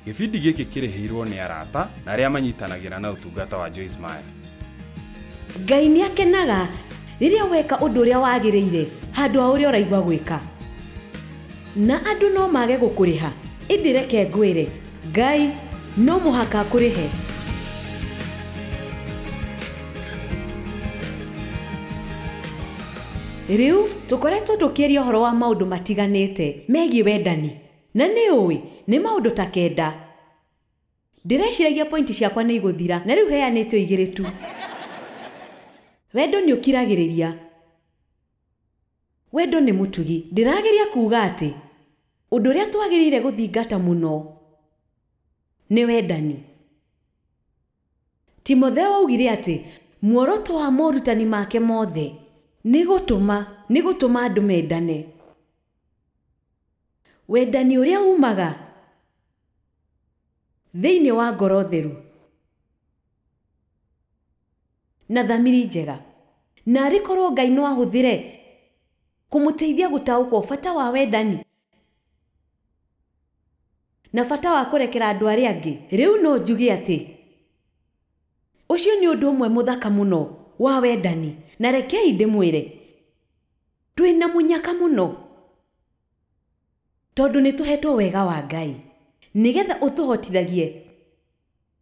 Gĩbindi gĩkĩ kĩrĩhĩirwo nĩ arata na arĩa manyitanagĩra na ũtungata wa Joyce Meyer. Ngai nĩ akenaga rĩrĩa weka ũndũ ũrĩa wagĩrĩire handũ ha ũrĩa ũraigua gwĩka. Na andũ no mage gũkũrĩha, ĩndĩ reke ngwĩre, Ngai no mũhaka akũrĩhe. Rĩu tũkoretwo tũkĩaria ũhoro wa maũndũ matiganĩte megiĩ wendani. Na nĩ ũĩ, nĩ maũndũ ta 9. Ndĩreciragia pointi ciakwa nĩ igũthira, na rĩu heanĩtwo 2 tu. Wendo nĩ ũkiragĩrĩria. Wendo nĩ mũtugi. Ndĩrageria kuuga atĩ ũndũ ũrĩa twagĩrĩire gũthingata mũno nĩ wendani. Timotheo augire atĩ muoroto wa morutani make mothe nĩ gũtũma andũ mendane. Wendani ũrĩa umaga thĩinĩ wa ngoro theru na thamiri njega. Na arĩkorwo Ngai no ahũthĩre kũmũteithia gũtaũkwo bata wa wendani na bata wa kũrekera andũ arĩa angĩ, rĩu no njuge atĩ ũcio nĩ ũndũ ũmwe mũthaka mũno wa wendani. Na rekei ndĩmwĩre, twĩna mũnyaka mũno tondũ nĩ tũhetwo wega wa Ngai nĩgetha ũtũhotithagie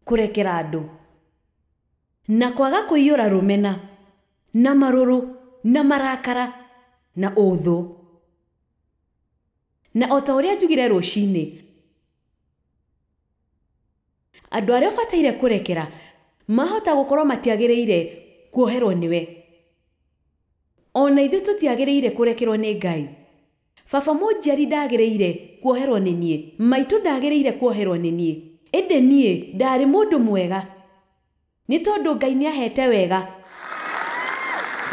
kũrekera andũ na kwaga kũiyũra rũmena na marũrũ na marakara na ũthũ. Na o ta ũrĩa njugire rũcinĩ, andũ arĩa ũbataire kũrekera mahota gũkorwo matiagĩrĩire kuoherwo nĩwe. Ona ithuĩ tũtiagĩrĩire kũrekerwo nĩ Ngai. Baba mũnjiari ndagĩrĩire kuoherwo nĩ niĩ, maitũ ndagĩrĩire kuoherwo nĩ niĩ, ĩndĩ niĩ ndarĩ mũndũ mwega nĩ tondũ Ngai nĩ ahete wega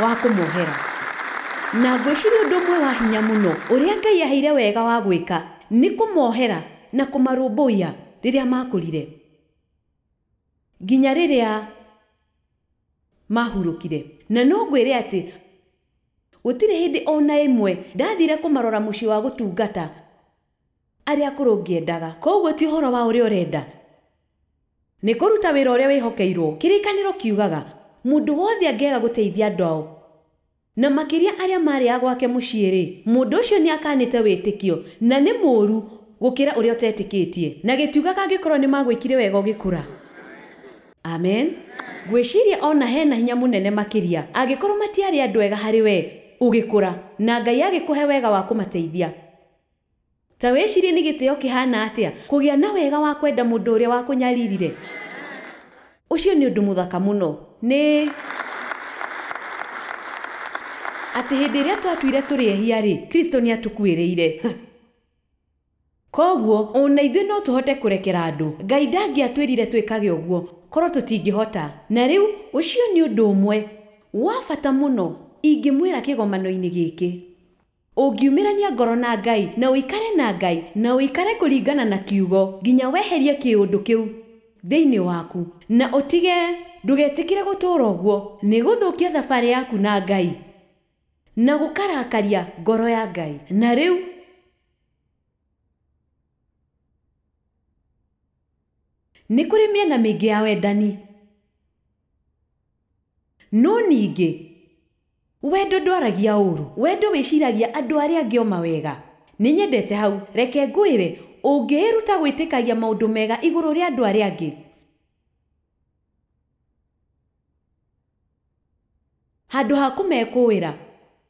wa kũmohera. Na ngwĩciria ũndũ ũmwe wa hinya mũno ũrĩa Ngai aheire wega wa gwĩka nĩ kũmohera na kũmarũmbũiya rĩrĩa makũrire nginya rĩrĩa mahurũkire. Na no ngwĩre atĩ gũtirĩ hĩndĩ ona ĩmwe ndathire kũmarora mũciĩ wa gũtungata arĩa akũrũ ngĩendaga. Koguo ti ũhoro wa ũrĩa ũrenda, nĩ kũruta wĩra ũrĩa wĩhokeirwo. Kĩrĩkanĩro kiugaga mũndũ wothe angĩaga gũteithia andũ ao, na makĩria arĩa marĩ a gwake mũciĩ-rĩ, mũndũ ũcio nĩ akanĩte wĩtĩkio na nĩ mũũru gũkĩra ũrĩa ũtetĩkĩtie. Na gĩtiugaga angĩkorwo nĩ magwĩkire wega ũgĩkũra. Amen. Ngwĩciria ona hena hinya mũnene makĩria angĩkorwo matiarĩ andũ ega harĩ we ũgĩkũra na Ngai agĩkũhe wega wa kũmateithia. Ta wĩcirie nĩ gĩtĩo kĩhana atĩa kũgĩa na wega wa kwenda mũndũ ũrĩa wakũnyaririre. Ũcio nĩ ũndũ mũthaka mũno. Nĩ atĩ hĩndĩ ĩrĩa twatuire tũrĩ ehia-rĩ, Kristo nĩ atũkuĩrĩire. Koguo ona ithuĩ no tũhote kũrekera andũ. Ngai ndangĩatwĩrire twĩkage ũguo korwo tũtingĩhota. Na rĩu ũcio nĩ ũndũ ũmwe wa bata mũno ingĩmwĩra kĩgomano-inĩ gĩkĩ. Ũngiumĩrania ngoro na Ngai na ũikare na Ngai na ũikare kũringana na kiugo nginya weherie kĩũndũ kĩu thĩinĩ waku na ũtige, ndũgetĩkĩre gũtũũra ũguo, nĩ gũthũkia thabarĩ yaku na Ngai na gũkarakaria ngoro ya Ngai. Na rĩu nĩ kũrĩ mĩena mĩingĩ ya wendani, no ningĩ wendo ndwaragia ũũru. Wendo wĩciragia andũ arĩa angĩ o mawega. Nĩ nyendete hau. Reke ngwĩre, ũngĩĩruta gwĩtĩkagia maũndũ mega igũrũ rĩa andũ arĩa angĩ, handũ ha kũmekũĩra,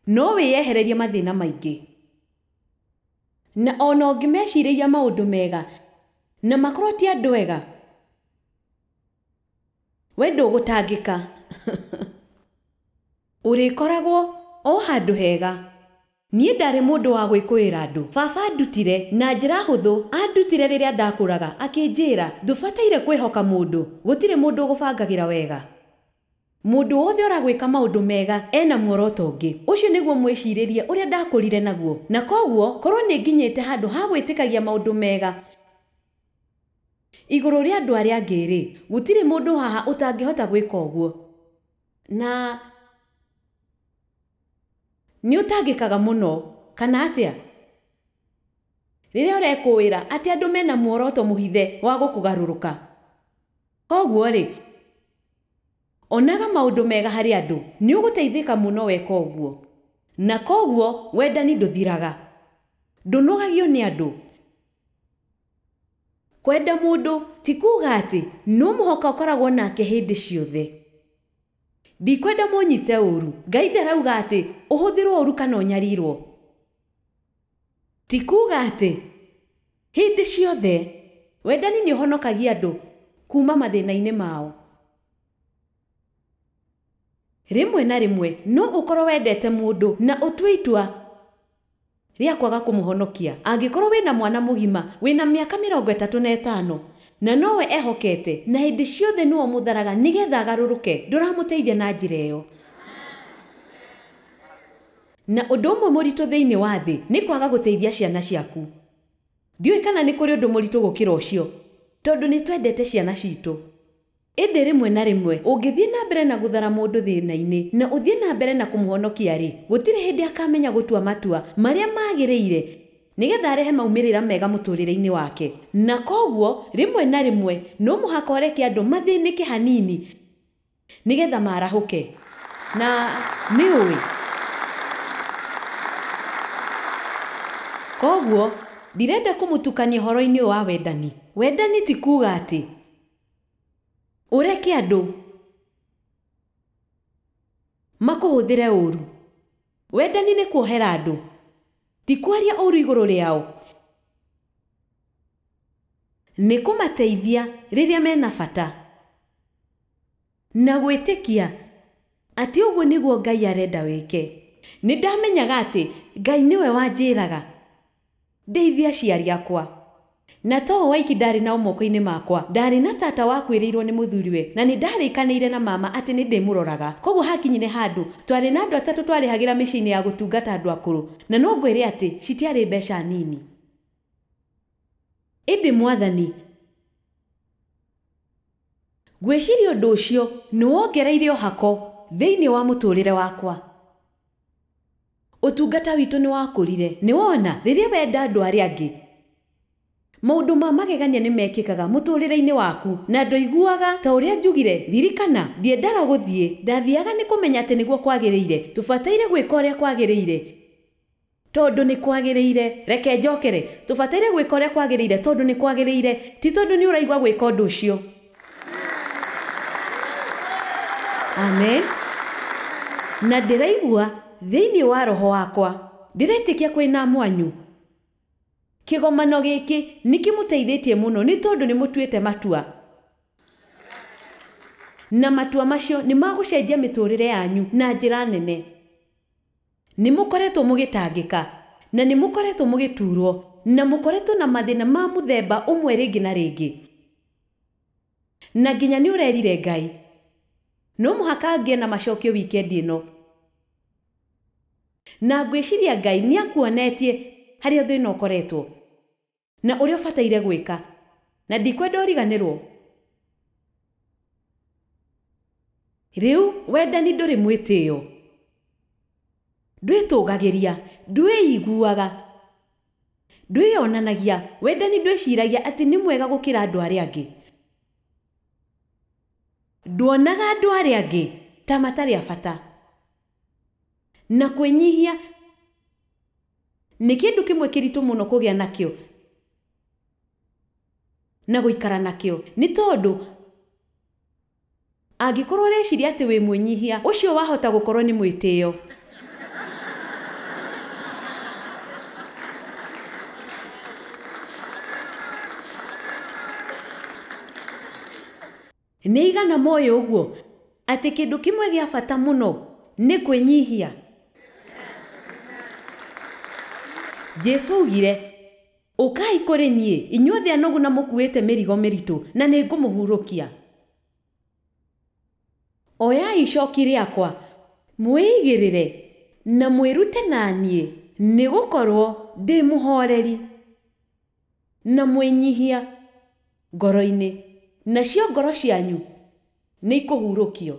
no wĩyehererie mathĩna maingĩ. Na ona ũngĩmecirĩria maũndũ mega na makorwo ti andũ ega, we ndũgũtangĩka. Ũrĩkoragwo o handũ hega. Niĩ ndarĩ mũndũ wa gwĩkũĩra andũ. Baba andutire na njĩra hũthũ, andutire rĩrĩa ndakũraga akĩnjĩra ndũbataire kwĩhoka mũndũ, gũtirĩ mũndũ ũgũbangagĩra wega. Mũndũ wothe ũragwĩka maũndũ mega ena muoroto ũngĩ. Ũcio nĩguo mwĩcirĩrie ũrĩa ndakũrire naguo. Na koguo korwo nĩ nginyĩte handũ ha gwĩtĩkagia maũndũ mega igũrũ rĩa andũ arĩa angĩ-rĩ, gũtirĩ mũndũ haha ũtangĩhota gwĩka ũguo. Na nĩ ũtangĩkaga mũno kana atĩa? riria urekũĩra ati andu mena muoroto muhithe wa gũkũgarũrũka. Koguo ri, onaga maundu mega hari andu, ni ũgũteithĩka muno weka ũguo. Na koguo wendani ndũthiraga. Ndũnogagio ni andu. Kwenda mundu ti kuuga ati no mũhoka ũkoragwo nake hĩndĩ ciothe. Ndikwenda mũnyite ũru. Ngai ndarauga ati ũhũthĩrwo ũru kana ũnyarirwo. Ti kuuga ati hĩndĩ ciothe wendani nĩ ũhonokagia andu kuma mathĩna-inĩ mao. Rimwe na rimwe no ũkorwo wendete mundu na ũtue itua ria kwaga kũmũhonokia. Angĩkorwo wĩna mwana mũgima wĩna mĩaka 35 na nowe ehokete na hĩndĩ ciothe nĩwe mũtharaga nĩgetha agarũrũke, ndũramũteithia na njĩra ĩyo. Na ũndũ ũmwe mũritũ thĩinĩ wa thĩ nĩ kwaga gũteithia ciana ciaku. Ndiũĩ kana nĩ kũrĩ ũndũ mũritũ gũkĩra ũcio, tondũ nĩ twendete ciana citũ. Ĩndĩ rimwe na rimwe ũngĩthiĩ na mbere na gũthara mũndũ thĩna-inĩ na ũthiĩ na mbere na kũmũhonokia rĩ, gũtirĩ hĩndĩ akamenya gũtua matua marĩa magĩrĩire nĩgetha arehe maumĩrĩra mega mũtũrĩre-inĩ wake. Na koguo rimwe na rimwe no mũhaka ũreke andũ mathĩnĩke hanini nĩgetha marahũke. Na nĩ ũĩ, koguo ndirenda kũmũtukania ũhoro-inĩ wa wendani. Wendani ti kuuga ati ureke andu makũhũthĩre ũru. Wendani nĩ kuohera andu, ti kwaria ũru igũrũ rĩao. Nĩ kũmateithia rĩrĩa mena bata na gwĩtĩkia ati ũguo nĩguo Ngai arenda wĩke. Nĩ ndamenyaga ati Ngai nĩwe wanjĩraga ndeithia aciari akwa. Na to waiki ndarĩ na moko-inĩ makwa, ndarĩ na tata wakwĩrĩirwo nĩ mũthuriwe na nĩ ndarĩkanĩire na mama ati nĩ ndĩmũroraga. Koguo hakinyire handu twarĩ na andũ atatũ twarĩhagĩra mĩciĩ-inĩ ya gũtungata andũ akũrũ, na no ngwĩre ati citiarĩ mbeca nini. Ĩndĩ Mwathani, ngwĩciria ũndũ ũcio nĩ wongereire ũhako thĩinĩ wa mũtũrĩre wakwa. Ũtungata witũ nĩ wakũrire. Nĩ wona rĩrĩa wenda andũ arĩa angĩ, maundu ma magegania nĩ mekĩkaga mũtũrĩre-inĩ waku na ndũiguaga ta ũrĩa njugire. Ririkana, ndiendaga gũthiĩ, ndathiaga nĩ kũmenya atĩ nĩguo kwagĩrĩire. Tũbataire gwĩka ũrĩa kwagĩrĩire tondũ nĩ kwagĩrĩire. Reke njokere, tũbataire gwĩka ũrĩa kwagĩrĩire tondũ nĩ kwagĩrĩire, ti tondũ nĩ ũraigua gwĩka ũndũ ũcio. Amen. Na ndĩraigua thĩinĩ wa roho wakwa ndĩretĩkia kwĩna mwanyu kĩgomano gĩkĩ nĩ kĩmũteithĩtie mũno, nĩ tondũ nĩ mũtuĩte matua. Na matua macio nĩ magũcenjia mĩtũrĩre yanyu na njĩra nene. Nĩ mũkoretwo mũgĩtangĩka na nĩ mũkoretwo mũgĩturwo na mũkoretwo na mathĩna ma mũthemba ũmwe rĩngĩ na rĩngĩ. Na nginya nĩ ũrerire Ngai no mũhaka ngĩe na macokio wikendi ĩno. Na ngwĩciria Ngai nĩ akuonetie harĩa thĩna ũkoretwo na ũrĩa ũbataire gwĩka, na ndikwenda ũriganĩrwo. Rĩu wendani ndũrĩ mwĩtĩo, ndwĩtũgagĩria, ndwĩiguaga, ndwĩonanagia. Wendani ndwĩciragia atĩ nĩ mwega gũkĩra andũ arĩa angĩ. Nduonaga andũ arĩa angĩ ta matarĩ a bata, na kwĩnyihia nĩ kĩndũ kĩmwe kĩritũ mũno kũgĩa nakĩo na gũikara nakĩo. Nĩ tondũ angĩkorwo ũreciria atĩ wĩ mwĩnyihia, ũcio wahota gũkorwo nĩ mwĩtĩo. Nĩ igana moyo ũguo atĩ kĩndũ kĩmwe gĩa bata mũno nĩ kwĩnyihia. Jesu augire, ũkai kũrĩ niĩ inyuothe anogu na mũkuĩte mĩrigo mĩritũ na nĩ ngũmũhurũkia. Oyai icoki rĩakwa mwĩigĩrĩre na mwĩrute na niĩ, nĩ gũkorwo ndĩ mũhoreri na mwĩnyihia ngoro-inĩ, nacio ngoro cianyu nĩ ikũhurũkio.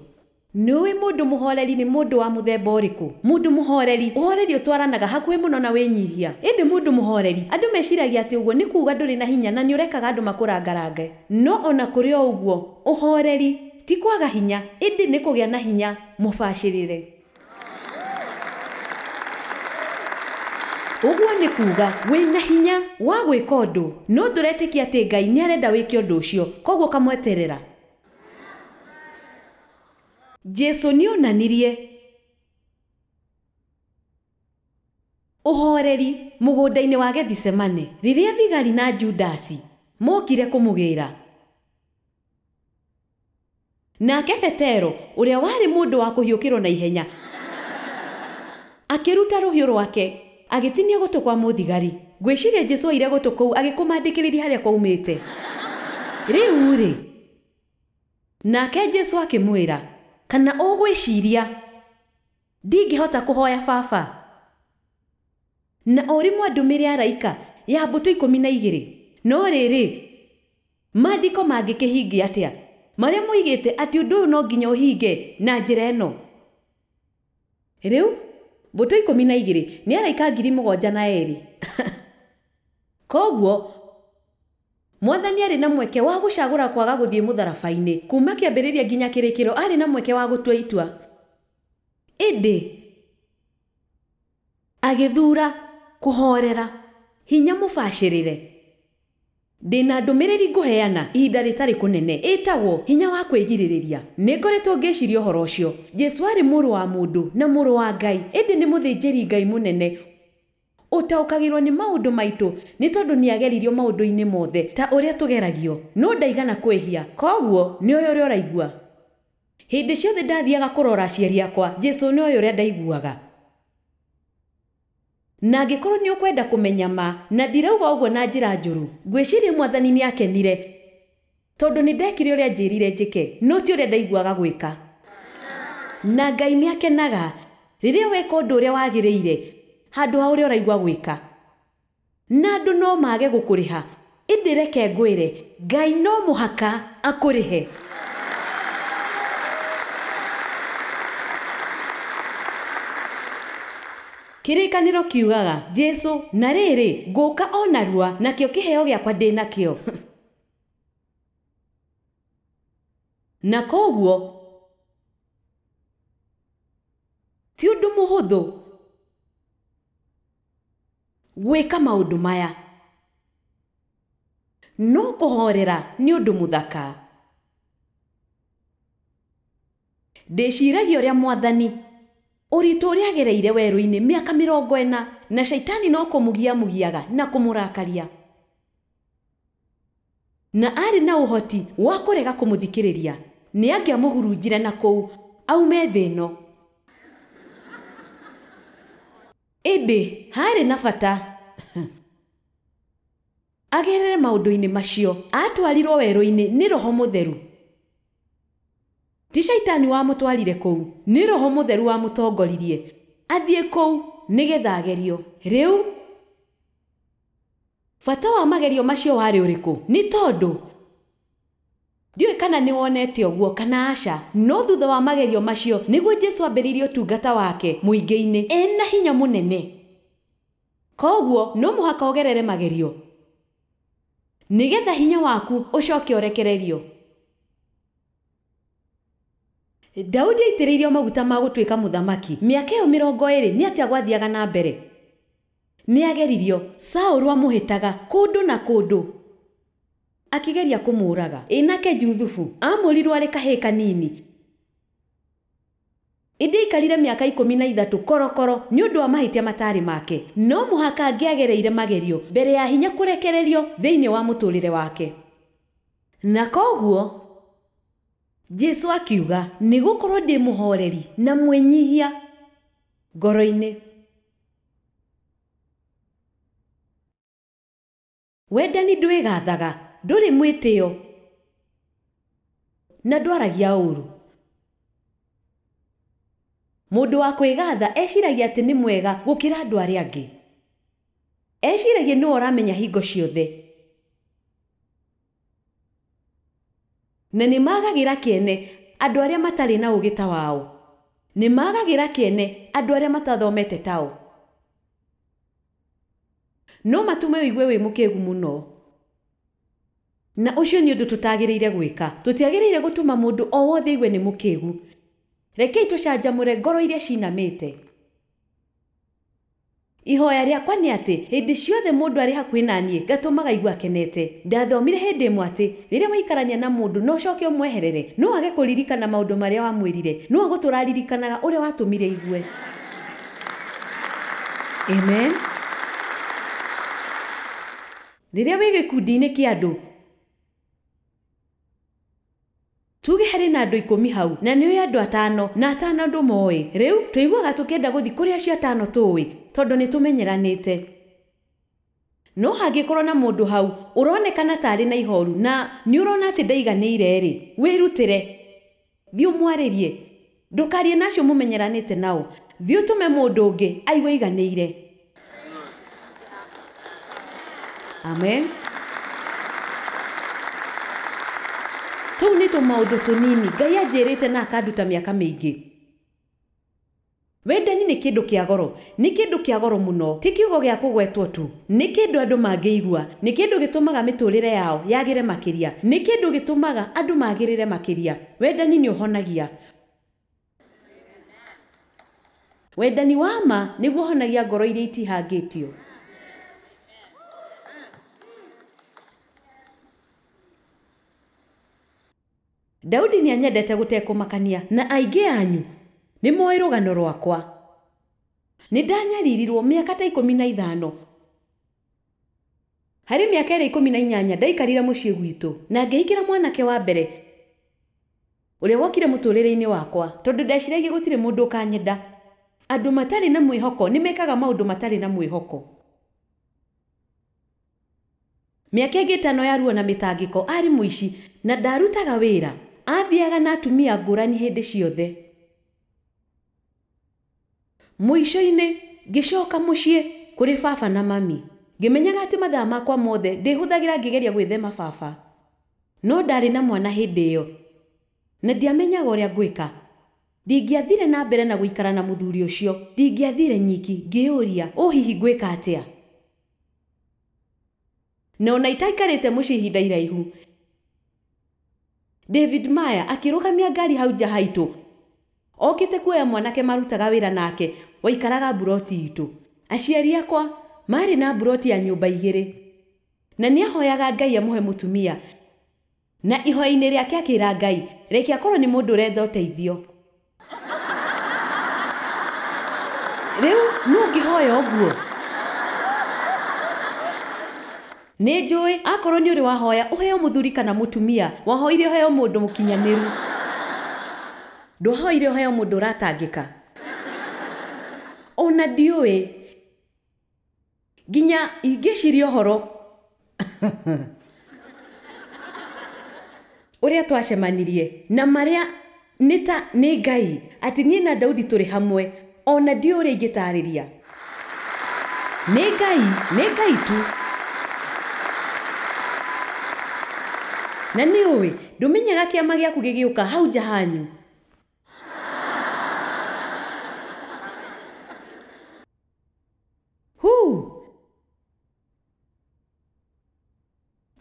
Nĩũĩ mũndũ mũhoreri nĩ mũndũ wa mũthemba ũrĩkũ? Mũndũ mũhoreri, ũhoreri ũtwaranaga hakuhĩ mũno na wĩnyihia. Ĩndĩ mũndũ mũhoreri, andũ meciragia atĩ ũguo nĩ kuuga ndũrĩ na hinya na nĩũrekaga andũ makũrangarange. No ona kũrĩ o ũguo, ũhoreri ti kwaga hinya, ĩndĩ nĩ kũgĩa na hinya mũbacĩrĩre. Ũguo nĩ kuuga wĩna hinya wa gwĩka ũndũ, no ndũretĩkia atĩ Ngai nĩ arenda wĩke ũndũ ũcio, koguo kamweterera. Jesu nĩ onanirie ũhoreri mũgũnda-inĩ wa Gethisemane rĩrĩa thigari na Judasi mokire kũmũgĩra. Nake Petero, ũrĩa warĩ mũndũ wa kũhiũkĩrwo na ihenya, akĩruta rũhiũ rwake agĩtinia gũtũ kwa mũthigari. Ngwĩciria Jesu oire gũtũ kũu agĩkũmandĩkĩrĩria harĩa kwaumĩte. Rĩu-rĩ, nake Jesu akĩmwĩra, kana ũgwĩciria ndingĩhota kũhoya Baba na ũrimwe ndũmĩre araika ya mbũtũ 12? No rĩrĩ, maandĩko mangĩkĩhingia atĩa marĩa moigĩte atĩ ũndũ ũyũ no nginya ũhinge na njĩra ĩno? Rĩu mbũtũ 12 nĩ araika 7,200. Koguo Mwathani arĩ na mweke wa gũcagũra kwaga gũthiĩ mũtharaba-inĩ. Kuma kĩambĩrĩria nginya kĩrĩkĩro arĩ na mweke wa gũtua itua. Ĩndĩ agĩthura kũhorera hinya mũbacĩrĩre. Ndĩna ndũmĩrĩri ngũheana ihinda rĩtarĩ kũnene ĩtagwo hinya wa kwĩgirĩrĩria. Nĩngoretwo ngĩciria ũhoro ũcio. Jesu arĩ mũrũ wa mũndũ na mũrũ wa Ngai, ĩndĩ nĩ mũthĩnjĩri Ngai mũnene ũtaũkagĩrwo nĩ maũndũ maitũ nĩ tondũ nĩageririo maũndũ-inĩ mothe ta ũrĩa tũgeragio, no ndaigana kwĩhia. Koguo nĩoĩ ũrĩa ũraigua. Hĩndĩ ciothe ndathiaga kũrora aciari akwa, Jesu nĩoĩ ũrĩa ndaiguaga. Na angĩkorwo nĩ ũkwenda kũmenya ma, na ndirauga ũguo na njĩra njũru, ngwĩciria Mwathani nĩ akenire tondũ nĩ ndekire ũrĩa njĩrire njĩke, no ti ũrĩa ndaiguaga gwĩka. Na Ngai nĩ akenaga rĩrĩa weka ũndũ ũrĩa wagĩrĩire handũ ha ũrĩa ũraigua gwĩka. Na andũ no mage gũkũrĩha, ĩndĩ reke ngwĩre, Ngai no mũhaka akũrĩhe. Kĩrĩkanĩro kiugaga, Jesu, na rĩrĩ ngũka o narua, nakĩo kĩheo gĩakwa ndĩ nakĩo. Na koguo ti ũndũ mũhũthũ gwĩka maũndũ maya, no kũhorera nĩ ũndũ mũthaka. Ndĩciragia ũrĩa Mwathani ũritũ ũrĩa agereire werũ-inĩ mĩaka 40 na Shaitani no kũmũgiaga na kũmũrakaria, na arĩ na ũhoti wa kũrega kũmũthikĩrĩria, nĩ angĩamũhurunjire na kũu aume thĩ ĩno. Ĩndĩ harĩ na bata agerere maũndũ-inĩ macio. Atwarirwo werũ-inĩ nĩ Roho Mũtheru. Ti Shaitani wamũtwarire kũu, nĩ Roho Mũtheru wamũtongoririe athiĩ kũu nĩgetha agerio. Rĩu bata wa magerio macio warĩ ũrĩkũ? Nĩ tondũ ndiũĩ kana nĩ wonete ũguo kana aca, no thutha wa magerio macio nĩguo Jesu ambĩrĩirie ũtungata wake mũingĩ-inĩ ena hinya mũnene. Koguo no mũhaka ũgerere magerio nĩgetha hinya waku ũcoke ũrekererio. Daudi aitĩrĩirio maguta ma gũtuĩka mũthamaki mĩaka ĩyo 20 nĩ atĩa gwathiaga na mbere. Nĩageririo, Saũlũ amũhĩtaga kũndũ na kũndũ akĩgeria kũmũũraga. Nake Juthufu amũrirwo arĩ kahĩĩ kanini, ĩndĩ aikarire mĩaka 13 korokoro nĩ ũndũ wa mahĩtia matarĩ make. No mũhaka angĩagereire magerio mbere ya hinya kũrekererio thĩinĩ wa mũtũrĩre wake. Na koguo Jesu akiuga, nĩ gũkorwo ndĩ mũhoreri na mwĩnyihia ngoro-inĩ. Wendani ndwĩgathaga, ndũrĩ mwĩtĩo na ndwaragia ũũru. Mũndũ wa kwĩgatha eciragia atĩ nĩ mwega gũkĩra andũ arĩa angĩ. Eciragia nĩwe ũramenya hingo ciothe, na nĩ magagĩra kĩene andũ arĩa matarĩ na ũũgĩ ta wao. Nĩ magagĩra kĩene andũ arĩa matathomete tao. No matume ũigue wĩ mũkĩgu mũno. Na ũcio nĩ ũndũ tũtagĩrĩire gwĩka. Tũtiagĩrĩire gũtũma mũndũ o wothe igue nĩ mũkĩgu. Rekei tũcanjamũre ngoro iria cinamĩte. Ihoya rĩakwa nĩ atĩ hĩndĩ ciothe mũndũ arĩ hakuhĩ na niĩ ngatũmaga igua akenete. Ndathomire hĩndĩ ĩmwe atĩ rĩrĩa waikarania na mũndũ no ũcoke ũmweherere, no age kũririkana maũndũ marĩa wamwĩrire, no agũtũraririkanaga ũrĩa watũmire igue. Amen. Rĩrĩa wĩ gĩkundi-inĩ kĩa andũ, tuge harĩ na andũ 10 hau, na nĩ andũ 5 na 5 ndũmoĩ. Rĩu tũiguaga tũkenda gũthi kũrĩ acio 5 tũĩ, tondũ nĩ tũmenyeranĩte. No hangĩkorwo na mũndũ hau ũronekana tarĩ na ihoru na nĩ ũrona atĩ ndaiganĩire-rĩ, wĩrutĩre. Thiĩ ũmwarĩrie. Ndũkarie nacio mũmenyeranĩte nao. Thiĩ ũtũme mũndũ ũngĩ aigue aiganĩire. Amen. Tũu nĩ tũmaũndũ tũnini Ngai anjĩrĩte na akanduta mĩaka mĩingĩ. Wendani nĩ kĩndũ kĩa goro, nĩ kĩndũ kĩa goro mũno, ti kiugo gĩa kũgwetwo tu. Nĩ kĩndũ andũ mangĩigua, nĩ kĩndũ gĩtũmaga mĩtũrĩre yao yagĩre makĩria, nĩ kĩndũ gĩtũmaga andũ magĩrĩre makĩria. Wendani nĩ ũhonagia. Wendani wa ma nĩguo ũhonagia ngoro iria itihangĩtio. Daudi nĩ anyendete gũtekũmakania, na aingĩ anyu nĩ moĩ rũgano rwakwa. Nĩ ndanyaririrwo mĩaka ta 15. Harĩ mĩaka 18 ndaikarire mũciĩ gwitũ, na ngĩhikĩra mwanake wa mbere ũrĩa wokire mũtũrĩre-inĩ wakwa, tondũ ndeciragia gũtirĩ mũndũ ũkanyenda. Andũ matarĩ na mwĩhoko nĩ mekaga maũndũ matarĩ na mwĩhoko. Mĩaka 5 ya ruo na mĩtangĩko, arĩ mũici na ndarutaga wĩra. Athiaga na atumia ngũrani hĩndĩ ciothe. Mũico-inĩ ngĩcoka mũciĩ kũrĩ baba na mami. Ngĩmenyaga atĩ mathaa makwa mothe ndĩhũthagĩra ngĩgeria gwĩthema baba. No ndarĩ na mwana hĩndĩ ĩyo, na ndiamenyaga ũrĩa ngwĩka. Ndingĩathire na mbere na gũikara na mũthuri ũcio. Ndingĩathire nyiki ngĩũria, hihi ngwĩka atĩa? Na ona itaikarĩte mũciĩ ihinda iraihu, David Maya akĩrũgamia ngari hau nja haitũ. Okĩte kuoya mwanake marutaga wĩra nake waikaraga buroti itũ. Aciari akwa marĩ na buroti ya nyũmba 2, na nĩ ahoyaga Ngai amũhe mũtumia. Na ihoya-inĩ rĩake akĩra Ngai, reke akorwo nĩ mũndũ ũrenda ũteithio. Rĩu nũ ngĩhoya ũguo? Nĩ njũĩ akorwo nĩ ũrĩ wahoya ũheo mũthuri kana mũtumia, wahoire ũheo mũndũ mũkinyanĩru. Ndwahoire ũheo mũndũ ũratangĩka. Ona ndiũĩ. Nginya ingĩciria ũhoro ũrĩa twacemanirie na marĩa nĩ Ngai, atĩ niĩ na Daudi tũrĩ hamwe, ona ndiũĩ ũrĩa ingĩtarĩria. Nĩ Ngai tu. Na nĩ ũĩ, ndũmenyaga kĩama gĩaku gĩgĩũka hau nja hanyu.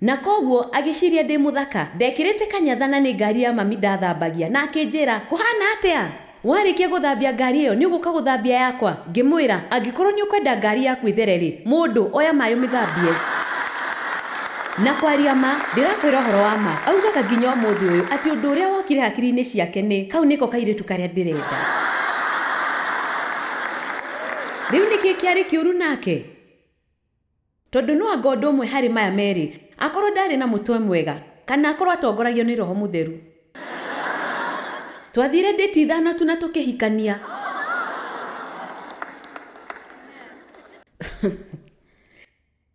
Na koguo agĩciria ndĩ mũthaka, ndekĩrĩte kanyatha na nĩ ngari ya mami ndathambagia, na akĩnjĩra, kũhana atĩa? Warĩkia gũthambia ngari ĩyo nĩ ũgũka gũthambia yakwa? Ngĩmwĩra, angĩkorwo nĩ ũkwenda ngari yaku ĩthere-rĩ, mũndũ oya maĩ ũmĩthambie. Na kwaria ma, ndĩrakwĩra ũhoro wa ma, augaga nginya ũmũthĩ ũyũ atĩ ũndũ ũrĩa wokire hakiri-inĩ ciake nĩ kau nĩko kairĩtu karĩa ndĩrenda. Rĩu nĩkĩ kĩarĩ kĩũru nake? Tondũ no anga ũndũ ũmwe harĩ maya merĩ, akorwo ndarĩ na mũtwe mwega, kana akorwo atongoragio nĩ Roho Mũtheru. Twathire ndĩti 5 tu na tũkĩhikania.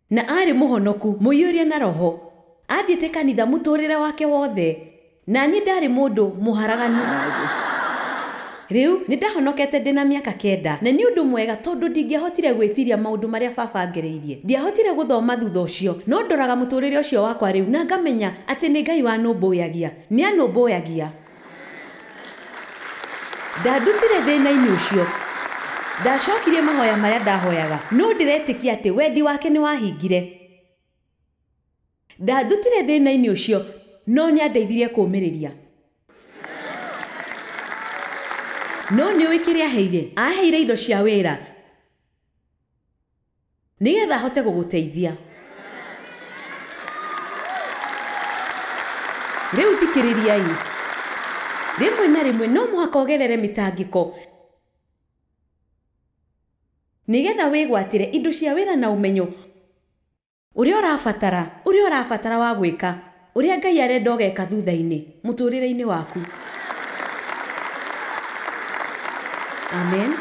Na arĩ mũhonoku, mũiyũrie na roho. Athiĩte kanitha mũtũrĩre wake wothe. Na niĩ ndarĩ mũndũ mũharaganu. Rĩu nĩ ndahonokete ndĩna mĩaka 9, na nĩ ũndũ mwega tondũ ndingĩahotire gwĩtiria maũndũ marĩa baba angereirie. Ndiahotire gũthoma thutha ũcio, no ndoraga mũtũrĩre ũcio wakwa rĩu na ngamenya atĩ nĩ Ngai wanũmbũyagia. Nĩ anũmbũyagia. ndandutire thĩna-inĩ ũcio. Ndacokirie mahoya marĩa ndahoyaga, no ndĩretĩkia atĩ wendi wake nĩ wahingire. Ndandutire thĩna-inĩ ũcio, no nĩandeithirie kũũmĩrĩria. No nĩ ũĩ kĩrĩa aheire? Aheire indo cia wĩra nĩgetha ahote gũgũteithia. Rĩu thikĩrĩriai, rĩmwe na rĩmwe no mũhaka ũgerere mĩtangĩko nĩgetha wĩgwatĩre indo cia wĩra na ũmenyo ũrĩa ũrabatara wa gwĩka, ũrĩa Ngai arenda ũgeka thutha-inĩ mũtũrĩre-inĩ waku. Amen.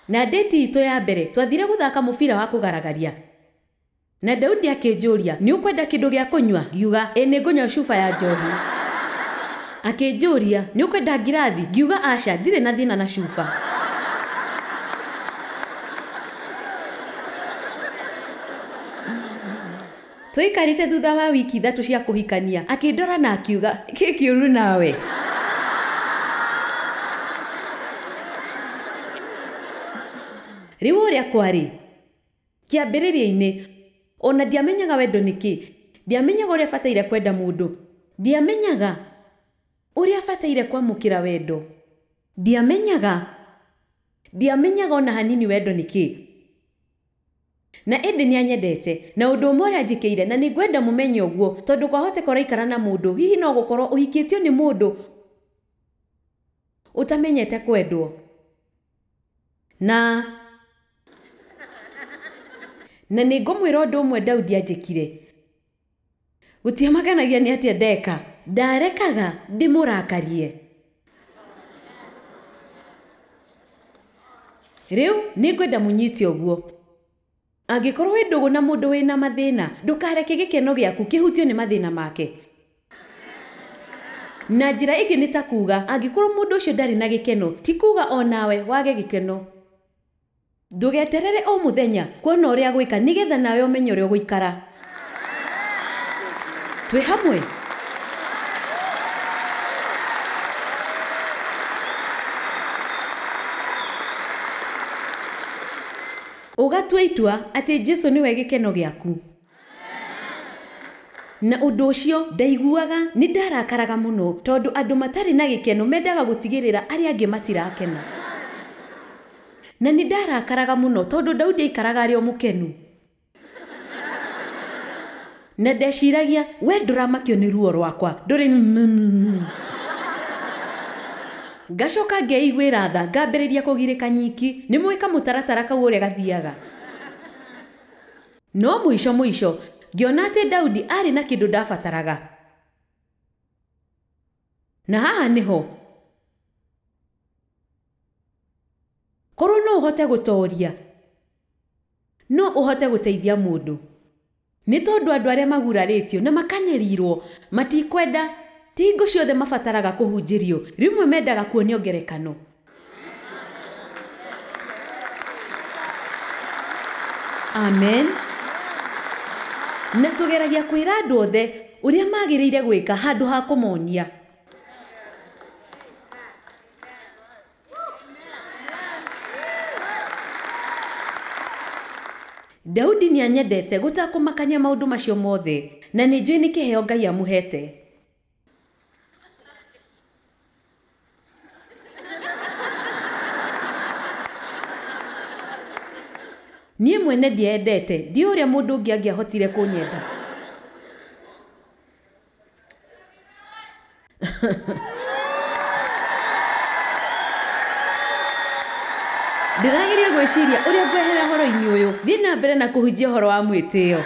Na ndeti itũ ya mbere twathire gũthaka mũbira wa kũgaragaria. Na Daudi akĩnjũria, nĩ ũkwenda kĩndũ gĩa kũnyua? Ngiuga, nĩ ngũnyua cuba ya njohi. Akĩnjũria, nĩ ũkwenda ngirathi? Ngiuga, aca, ndirĩ na thĩna na cuba. Tũikarĩte thutha wa wiki 3 cia kũhikania, akĩndora na akiuga, kĩkĩũru nawe. Rĩu ũrĩa kwarĩ kĩambĩrĩria-inĩ, ona ndiamenyaga wendo nĩkĩ, ndiamenyaga ũrĩa bataire kwenda mũndũ, ndiamenyaga ũrĩa bataire kwamũkĩra wendo, ndiamenyaga ona hanini wendo nĩkĩ. Na ĩndĩ nĩanyendete, na ũndũ ũmwe ũrĩa njĩkĩire, na nĩngwenda mũmenye ũguo, tondũ kwahoteka ũraikara na mũndũ, hihi no gũkorwo ũhikĩtio nĩ mũndũ ũtamenyete kwendwo. Na nĩngũmwĩra ũndũ ũmwe Daudi anjĩkire. Gũtiamaganagia nĩ atĩa ndeka, ndarekaga ndĩmũrakarie. Rĩu nĩngwenda mũnyite ũguo. Angĩkorwo wĩ ndũgũ na mũndũ wĩna mathĩna, ndũkareke gĩkeno gĩaku kĩhutio nĩ mathĩna make. Na njĩra ĩngĩ nĩ ta kuuga, angĩkorwo mũndũ ũcio ndarĩ na gĩkeno, ti kuuga o nawe wage gĩkeno. Ndũgeterere o mũthenya kuona ũrĩa gwĩka nĩgetha nawe ũmenye ũrĩa ũgũikara. Twĩ hamwe? Ũgatua itua atĩ Jesũ nĩwe gĩkeno gĩaku. Na ũndũ ũcio ndaiguaga nĩ ndarakaraga mũno, tondũ andũ matarĩ na gĩkeno mendaga gũtigĩrĩra arĩa angĩ matirakena. Na nĩ ndarakaraga mũno tondũ Daudi aikaraga arĩ o mũkenu. Na ndeciragia, we ndũramakio nĩ ruo rwakwa, ndũrĩ ngacoka ngeiguĩra tha, ngambĩrĩria kũgirĩka nyiki, nĩ mũĩ kamũtaratara kau ũrĩa gathiaga. No mũico ngĩona atĩ Daudi arĩ na kĩndũ ndabataraga. Na haha nĩho korwo no ũhote gũtooria, no ũhote gũteithia mũndũ. Nĩ tondũ andũ arĩa magurarĩtio na makanyerirwo matikwenda, ti hingo ciothe mabataraga kũhunjĩrio, rĩmwe mendaga kuonio ngerekano. Amen. Na tũgeragia kwĩra andũ othe ũrĩa magĩrĩire gwĩka handũ ha kũmonia. Daudi nĩanyendete gũtakũmakania maũndũ macio mothe, na nĩ njũĩ nĩ kĩheo Ngai amũhete. Niĩ mwene ndiendete, ndi ũrĩa mũndũ ũngĩ angĩahotire kũnyenda. Ndĩrageria gwĩciria ũrĩa ngwehera horo-inĩ ũyũ, thiĩ na mbere na kũhunjia ũhoro wa mwĩtĩo.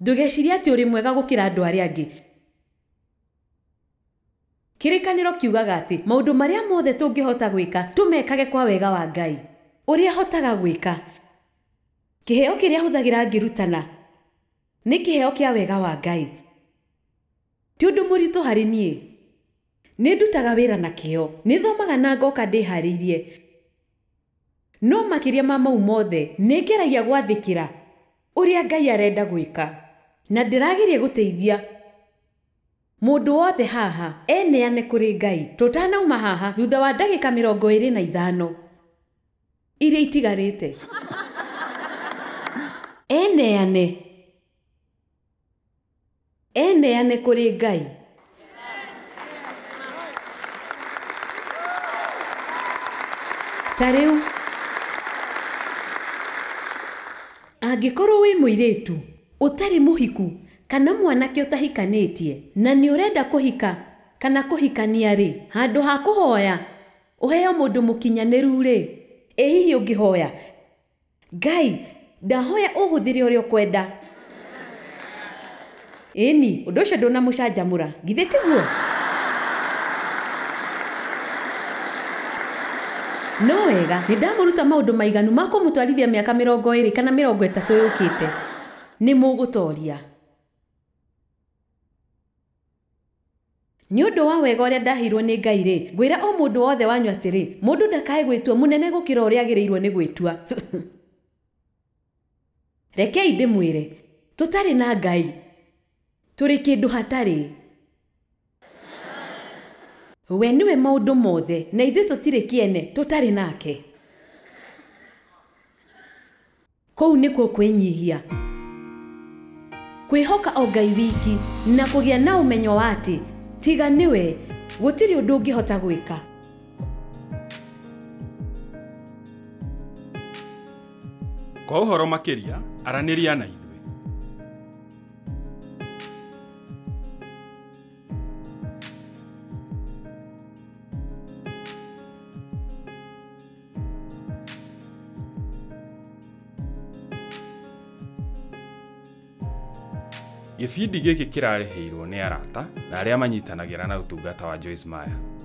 Ndũgecirie atĩ ũrĩ mwega gũkĩra andũ arĩa angĩ. Kĩrĩkanĩro kiugaga atĩ maũndũ marĩa mothe tũngĩhota gwĩka tũmekage kwa wega wa Ngai. Ũrĩa hotaga gwĩka, kĩheo kĩrĩa hũthagĩra ngĩrutana nĩ kĩheo kĩa wega wa Ngai. Ti ũndũ mũritũ harĩ niĩ. Nĩ ndutaga wĩra na kĩo, nĩ thomaga na ngoka ndĩharĩirie. No makĩria ma mau mothe nĩ ngeragia gwathĩkĩra ũrĩa Ngai arenda gwĩka, na ndĩrageria gũteithia Mundu wothe haha eneane kuri Ngai tutanauma haha thutha wa ndagika 25 iria itigarite. Eneane kuri Ngai. Tariu angikorwo wi muiritu utari muhiku kana mwanake utahikanitie na ni urenda kuhika kana kuhikania ri, handu ha kuhoya uheo mundu mukinyaniru ri, hihi ungihoya Ngai ndahoya uhuthire uria kwenda. Eni undu ucio ndona mucanjamura githe tiguo? No wega ni ndamuruta maundu maiganu ma kumutwarithia miaka 20 kana 30 yukite. Ni mugutoria. Ni undu wa wega uria ndahirwo ni Ngai ri, ngwira o mundu wothe wanyu atiri, mundu ndakae gwitua munene gukira uria agirirwo ni gwitua. Rekei ndimwire, tutari na Ngai turi kindu hatari. We niwe maundu mothe na ithuĩ tutire kiene tutari nake. Kou nikuo kwenyihia, kwihoka o Ngai wiki na kugia na umenyo wa ati tiga niwe gutiri undu ungihota gwika. Kwa uhoro makiria araniria na ithuĩ. Gĩbindi gĩkĩ kĩrareheirwo nĩ arata na arĩa manyitanagira na ũtungata wa Joyce Meyer.